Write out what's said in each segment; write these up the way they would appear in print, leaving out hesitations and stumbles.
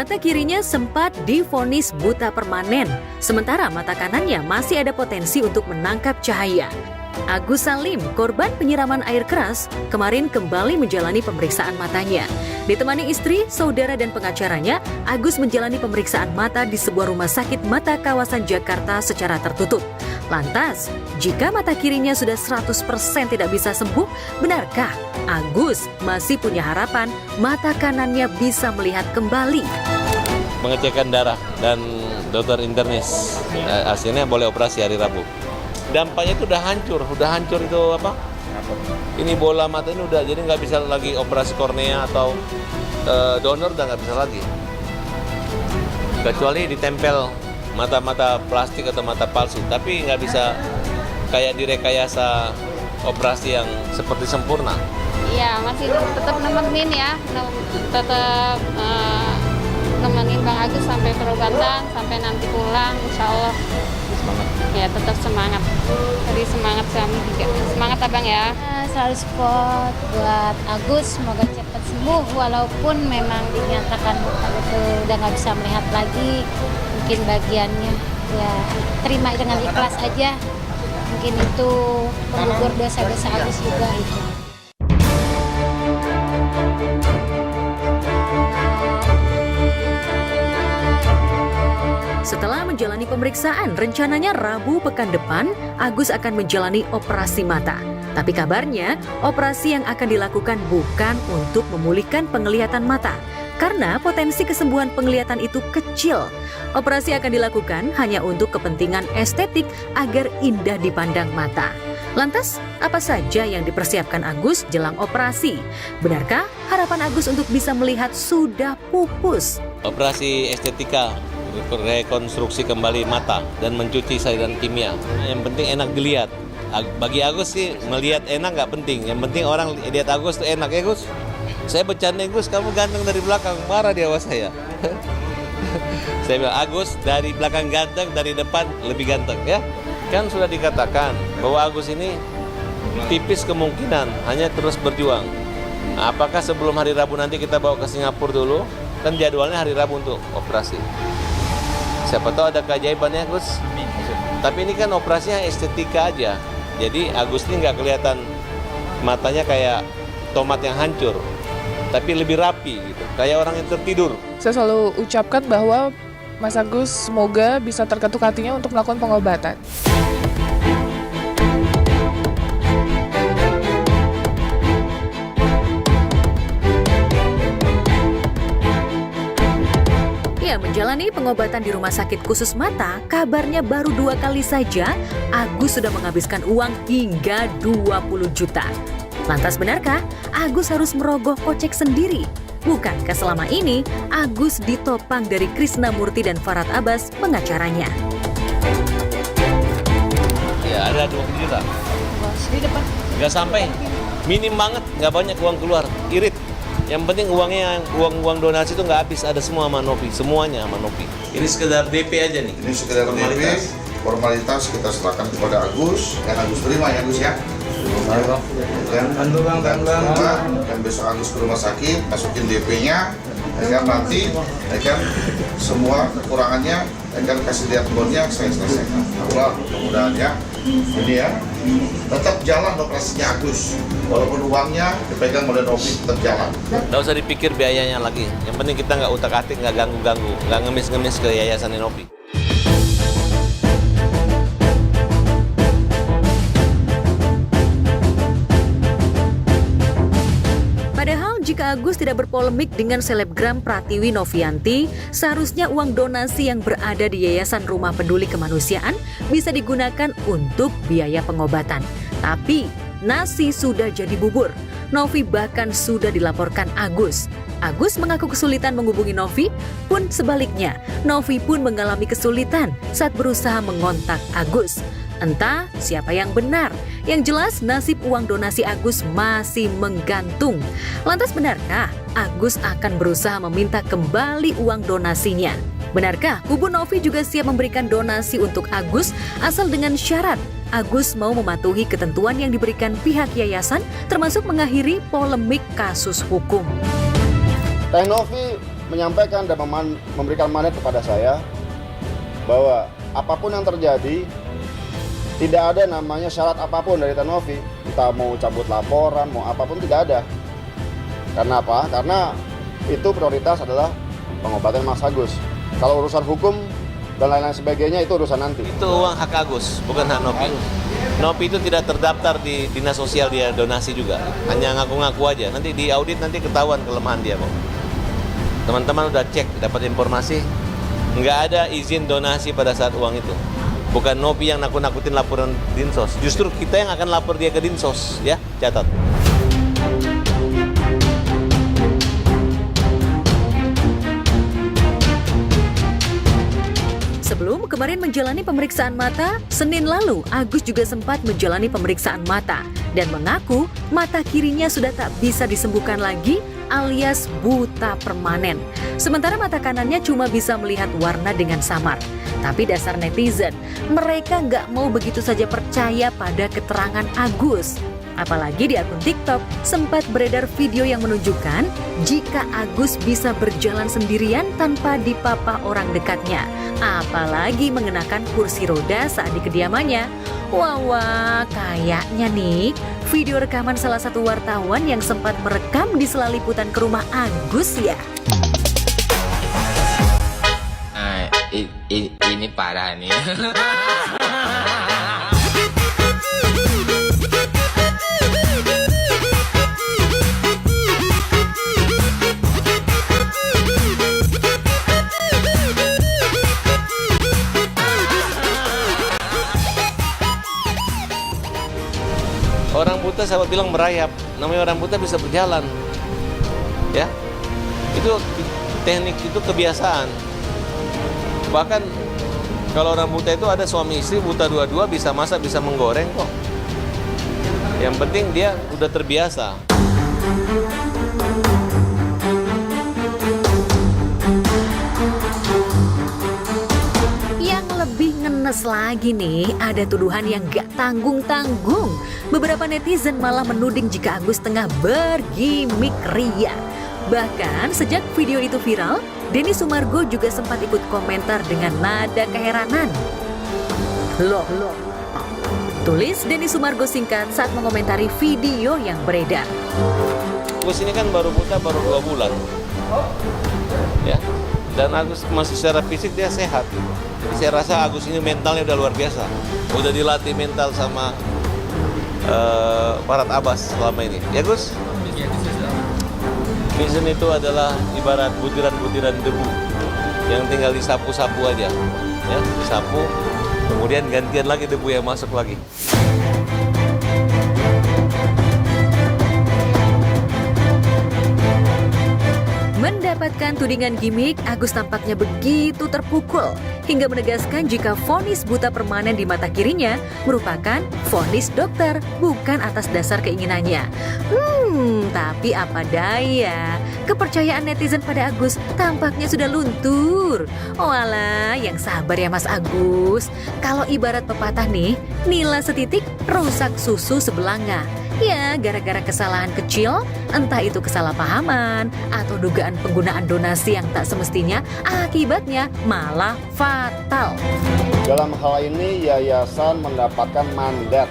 Mata kirinya sempat divonis buta permanen, sementara mata kanannya masih ada potensi untuk menangkap cahaya. Agus Salim, korban penyiraman air keras, kemarin kembali menjalani pemeriksaan matanya. Ditemani istri, saudara, dan pengacaranya, Agus menjalani pemeriksaan mata di sebuah rumah sakit mata kawasan Jakarta secara tertutup. Lantas, jika mata kirinya sudah 100% tidak bisa sembuh, benarkah Agus masih punya harapan mata kanannya bisa melihat kembali? Pengecekan darah dan dokter internis, hasilnya boleh operasi hari Rabu. Dampaknya itu udah hancur itu apa? Ini bola mata ini udah, jadi nggak bisa lagi operasi kornea atau donor, udah nggak bisa lagi. Kecuali ditempel mata-mata plastik atau mata palsu, tapi nggak bisa kayak direkayasa operasi yang seperti sempurna. Iya, masih tetap nemenin ya, tetap nemenin Bang Agus sampai perobatan, sampai nanti pulang, insya Allah. Semangat. Ya, tetap semangat. Jadi semangat suami juga. Semangat Abang ya. Selalu support buat Agus, semoga cepat sembuh walaupun memang dinyatakan itu udah nggak bisa melihat lagi. Mungkin bagiannya ya terima dengan ikhlas aja. Mungkin itu penggugur dosa-dosa Agus juga itu. Setelah menjalani pemeriksaan, rencananya Rabu pekan depan, Agus akan menjalani operasi mata. Tapi kabarnya, operasi yang akan dilakukan bukan untuk memulihkan penglihatan mata, karena potensi kesembuhan penglihatan itu kecil. Operasi akan dilakukan hanya untuk kepentingan estetik agar indah dipandang mata. Lantas, apa saja yang dipersiapkan Agus jelang operasi? Benarkah harapan Agus untuk bisa melihat sudah pupus? Operasi estetika, rekonstruksi kembali mata dan mencuci cairan kimia. Yang penting enak dilihat. Bagi Agus sih melihat enak nggak penting. Yang penting orang lihat Agus tuh enak ya Gus. Saya bercanda Gus, kamu ganteng dari belakang, marah dia sama saya. Saya bilang Agus dari belakang ganteng, dari depan lebih ganteng ya. Kan sudah dikatakan bahwa Agus ini tipis kemungkinan hanya terus berjuang. Nah, apakah sebelum hari Rabu nanti kita bawa ke Singapura dulu? Kan jadwalnya hari Rabu untuk operasi. Siapa tahu ada keajaibannya Gus. Tapi ini kan operasinya estetika aja. Jadi Agus ini nggak kelihatan matanya kayak tomat yang hancur, tapi lebih rapi gitu, kayak orang yang tertidur. Saya selalu ucapkan bahwa Mas Agus semoga bisa terketuk hatinya untuk melakukan pengobatan. Menjalani pengobatan di rumah sakit khusus mata, kabarnya baru 2 kali saja Agus sudah menghabiskan uang hingga 20 juta. Lantas benarkah Agus harus merogoh kocek sendiri? Bukankah selama ini Agus ditopang dari Krisna Murti dan Farhad Abbas pengacaranya? Ya ada 20 juta. Di depan. Nggak sampai, minim banget, nggak banyak uang keluar, irit. Yang penting uangnya, uang donasi itu nggak habis, ada semua sama Novi, semuanya sama Novi. Ini sekedar DP aja nih. Ini sekedar formalitas kita serahkan kepada Agus, dan Agus terima ya Agus ya. Dan besok Agus ke rumah sakit, masukin DP-nya, kan nanti, kan semua kekurangannya, kan kasih lihat bonnya, saya selesaikan. Allah, mudah-mudahan ya. Ini ya, tetap jalan operasinya Agus, walaupun uangnya dipegang oleh Novi tetap jalan. Nggak usah dipikir biayanya lagi, yang penting kita nggak utak-atik, nggak ganggu-ganggu, nggak ngemis-ngemis ke yayasan Novi. Padahal jika Agus tidak berpolemik dengan selebgram Pratiwi Novianti, seharusnya uang donasi yang berada di Yayasan Rumah Peduli Kemanusiaan bisa digunakan untuk biaya pengobatan. Tapi nasi sudah jadi bubur. Novi bahkan sudah dilaporkan Agus. Agus mengaku kesulitan menghubungi Novi, pun sebaliknya, Novi pun mengalami kesulitan saat berusaha mengontak Agus. Entah siapa yang benar, yang jelas nasib uang donasi Agus masih menggantung. Lantas benarkah Agus akan berusaha meminta kembali uang donasinya? Benarkah kubu Novi juga siap memberikan donasi untuk Agus asal dengan syarat Agus mau mematuhi ketentuan yang diberikan pihak yayasan termasuk mengakhiri polemik kasus hukum? Teh Novi menyampaikan dan memberikan mandat kepada saya bahwa apapun yang terjadi, tidak ada namanya syarat apapun dari Tanovi, entah mau cabut laporan, mau apapun, tidak ada. Karena apa? Karena itu prioritas adalah pengobatan Mas Agus. Kalau urusan hukum dan lain-lain sebagainya itu urusan nanti. Itu uang hak Agus, bukan hak Novi. Novi itu tidak terdaftar di dinas sosial, dia donasi juga. Hanya ngaku-ngaku aja. Nanti di audit nanti ketahuan kelemahan dia kok. Teman-teman udah cek, dapat informasi, nggak ada izin donasi pada saat uang itu. Bukan Novi yang nakut-nakutin laporan Dinsos. Justru kita yang akan lapor dia ke Dinsos, ya, catat. Sebelum kemarin menjalani pemeriksaan mata, Senin lalu Agus juga sempat menjalani pemeriksaan mata dan mengaku mata kirinya sudah tak bisa disembuhkan lagi alias buta permanen. Sementara mata kanannya cuma bisa melihat warna dengan samar. Tapi dasar netizen, mereka nggak mau begitu saja percaya pada keterangan Agus. Apalagi di akun TikTok sempat beredar video yang menunjukkan jika Agus bisa berjalan sendirian tanpa dipapa orang dekatnya. Apalagi mengenakan kursi roda saat di kediamannya. Wah, kayaknya nih video rekaman salah satu wartawan yang sempat merekam di sela liputan ke rumah Agus ya. Ini parah nih. Orang buta sahabat bilang merayap. Namanya orang buta bisa berjalan. Ya. Itu teknik, itu kebiasaan. Bahkan kalau orang buta itu ada suami istri buta dua-dua, bisa masak, bisa menggoreng kok. Yang penting dia udah terbiasa. Ngenes lagi nih, ada tuduhan yang gak tanggung-tanggung. Beberapa netizen malah menuding jika Agus tengah bergimik ria. Bahkan sejak video itu viral, Denny Sumargo juga sempat ikut komentar dengan nada keheranan. Loh, tulis Denny Sumargo singkat saat mengomentari video yang beredar. Agus ini kan baru buta baru 2 bulan. Ya. Dan Agus masih secara fisik dia sehat. Jadi saya rasa Agus ini mentalnya udah luar biasa. Udah dilatih mental sama Farhad Abbas selama ini. Ya Gus? Vision itu adalah ibarat butiran-butiran debu yang tinggal disapu-sapu aja. Ya, disapu, kemudian gantian lagi debu yang masuk lagi. Mendapatkan tudingan gimik, Agus tampaknya begitu terpukul hingga menegaskan jika vonis buta permanen di mata kirinya merupakan vonis dokter, bukan atas dasar keinginannya. Tapi apa daya, kepercayaan netizen pada Agus tampaknya sudah luntur. Walah, yang sabar ya Mas Agus. Kalau ibarat pepatah nih, nila setitik rusak susu sebelanga. Ya, gara-gara kesalahan kecil, entah itu kesalahpahaman atau dugaan penggunaan donasi yang tak semestinya, akibatnya malah fatal. Dalam hal ini yayasan mendapatkan mandat,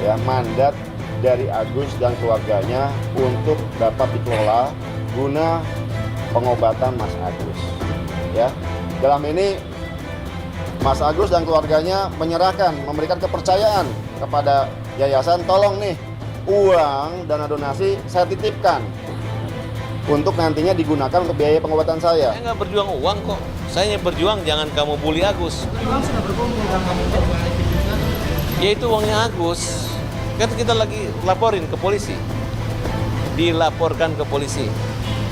ya mandat dari Agus dan keluarganya untuk dapat dikelola guna pengobatan Mas Agus. Ya, dalam ini Mas Agus dan keluarganya menyerahkan, memberikan kepercayaan kepada yayasan, tolong nih uang dana donasi saya titipkan untuk nantinya digunakan untuk biaya pengobatan saya. Saya nggak berjuang uang kok, saya berjuang jangan kamu bully Agus. Uang sudah berkumpul dan kamu Ya itu uangnya Agus, kan kita lagi laporin ke polisi, dilaporkan ke polisi,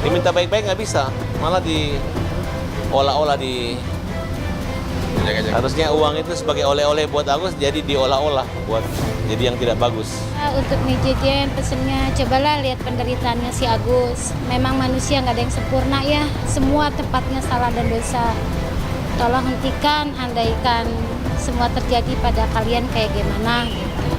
diminta baik-baik nggak bisa, malah diolah-olah di. Harusnya uang itu sebagai oleh-oleh buat Agus, jadi diolah-olah buat jadi yang tidak bagus. Untuk Mijejen pesennya, cobalah lihat penderitaannya si Agus. Memang manusia nggak ada yang sempurna ya, semua tempatnya salah dan dosa. Tolong hentikan, andaikan semua terjadi pada kalian kayak gimana gitu.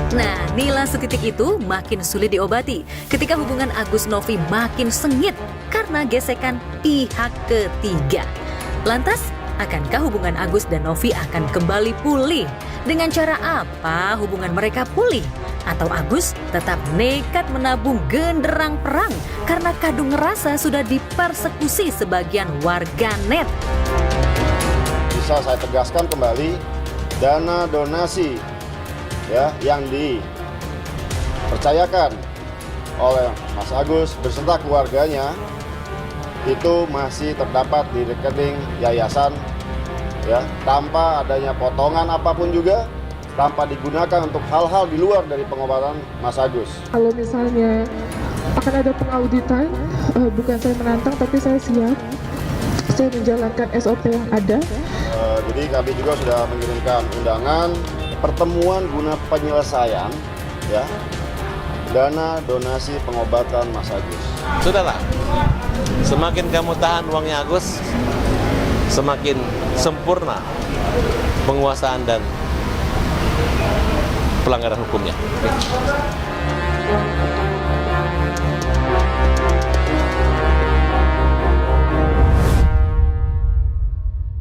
Nah, nila setitik itu makin sulit diobati ketika hubungan Agus Novi makin sengit karena gesekan pihak ketiga. Lantas, akankah hubungan Agus dan Novi akan kembali pulih? Dengan cara apa hubungan mereka pulih? Atau Agus tetap nekat menabung genderang perang karena kadung rasa sudah dipersekusi sebagian warganet? Bisa saya tegaskan kembali, dana donasi ya yang dipercayakan oleh Mas Agus beserta keluarganya itu masih terdapat di rekening yayasan ya, tanpa adanya potongan apapun juga, tanpa digunakan untuk hal-hal di luar dari pengobatan Mas Agus. Kalau misalnya akan ada pengauditan, bukan saya menantang tapi saya siap. Saya menjalankan SOP yang ada. Jadi kami juga sudah mengirimkan undangan pertemuan guna penyelesaian ya dana donasi pengobatan Mas Agus. Sudahlah, semakin kamu tahan uangnya Agus, semakin sempurna penguasaan dan pelanggaran hukumnya.